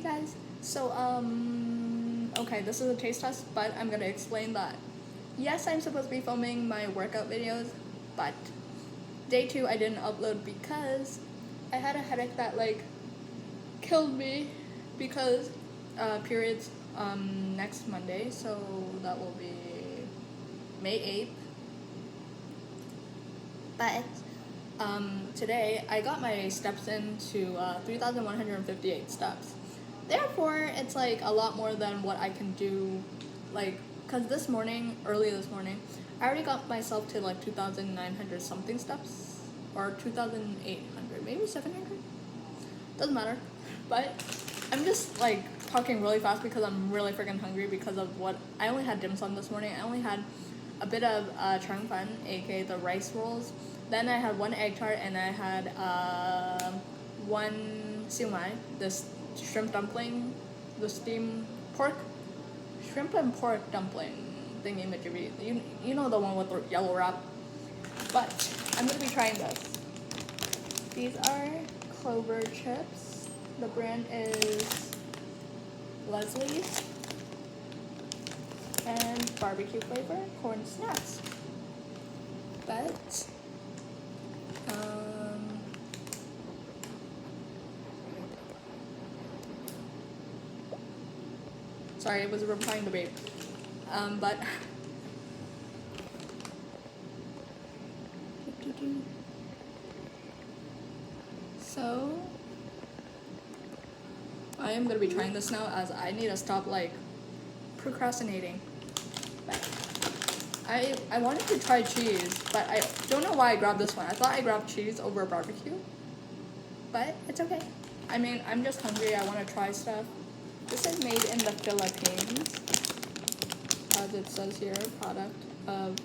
guys, so okay, this is a taste test, but I'm gonna explain that. Yes, I'm supposed to be filming my workout videos, but day 2 I didn't upload because I had a headache that like killed me because periods next Monday, so that will be May 8th. But today I got my steps into 3,158 steps. Therefore, it's like a lot more than what I can do, like, cause early this morning, I already got myself to like 2,900 something steps, or 2,800, maybe 700. Doesn't matter, but I'm just like talking really fast because I'm really freaking hungry because of what I only had dim sum this morning. I only had a bit of chang fan, aka the rice rolls. Then I had one egg tart and I had one siu mai, this shrimp dumpling, the steamed shrimp and pork dumpling thingy majiggy. You know the one with the yellow wrap. But I'm gonna be trying this. These are Clover chips. The brand is Leslie's. And barbecue flavor corn snacks. But sorry, I was replying to babe. But so I am gonna be trying this now as I need to stop like procrastinating. But I wanted to try cheese, but I don't know why I grabbed this one. I thought I grabbed cheese over barbecue, but it's okay. I mean, I'm just hungry. I want to try stuff. This is made in the Philippines, as it says here, product of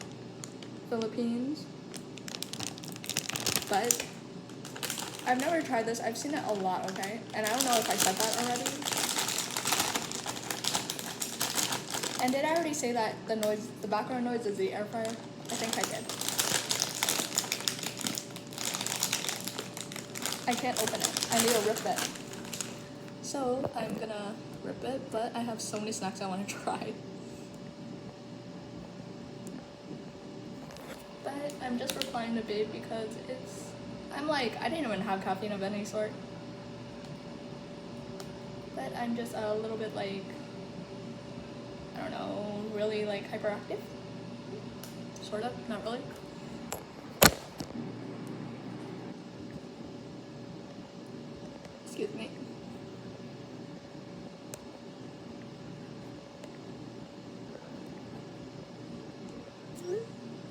Philippines. But I've never tried this. I've seen it a lot, okay? And I don't know if I said that already. And did I already say that the background noise is the air fryer? I think I did. I can't open it. I need to rip it. So I'm gonna rip it, but I have so many snacks I want to try. But I'm just replying to babe because I'm like, I didn't even have caffeine of any sort. But I'm just a little bit like, I don't know, really like hyperactive. Sort of, not really. Excuse me.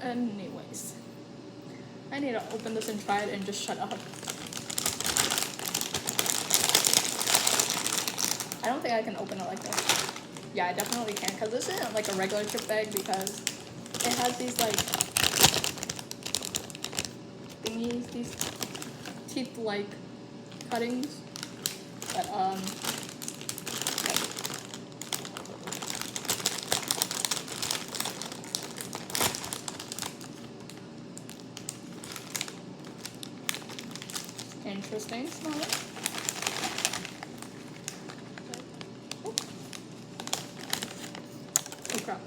Anyways, I need to open this and try it and just shut up. I don't think I can open it like this. Yeah, I definitely can, because this isn't like a regular chip bag because it has these like thingies, these teeth-like cuttings. But interesting smell. Oh crap.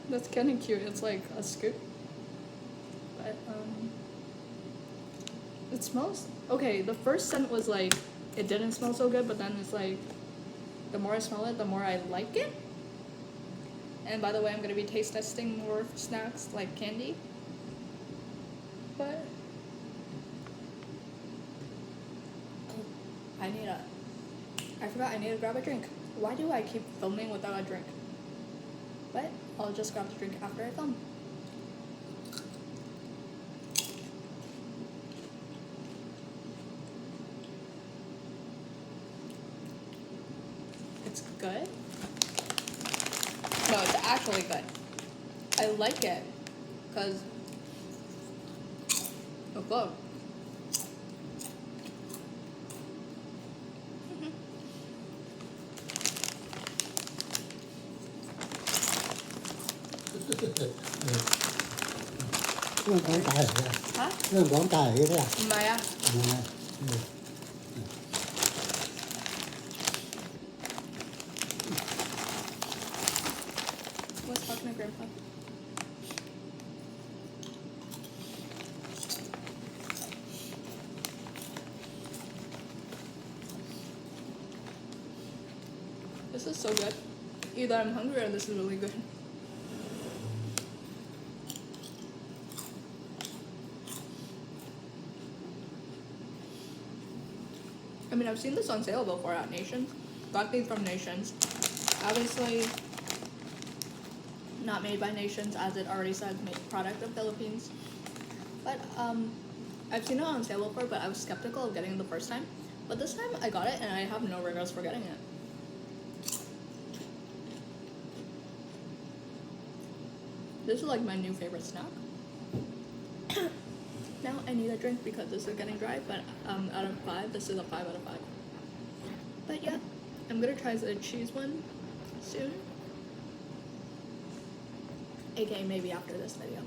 That's kind of cute. It's like a scoop. But it smells okay. The first scent was like it didn't smell so good, but then it's like the more I smell it, the more I like it. And by the way, I'm gonna be taste testing more snacks like candy. But I forgot I need to grab a drink. Why do I keep filming without a drink? But I'll just grab the drink after I film. It's good? No, it's actually good. I like it because oh, look. เรื่องของตายเหรอ ฮะ เรื่องของตายใช่ไหม ทำไมอะ What's fuck my grandpa? This is so good. Either I'm hungry or this is really good. I mean, I've seen this on sale before at Nations. Got these from Nations. Obviously, not made by Nations, as it already says made product of Philippines. But I've seen it on sale before, but I was skeptical of getting it the first time. But this time I got it, and I have no regrets for getting it. This is like my new favorite snack. Now I need a drink because this is getting dry, but out of 5, this is a 5 out of 5. But yeah, I'm gonna try the cheese one soon. AKA maybe after this video.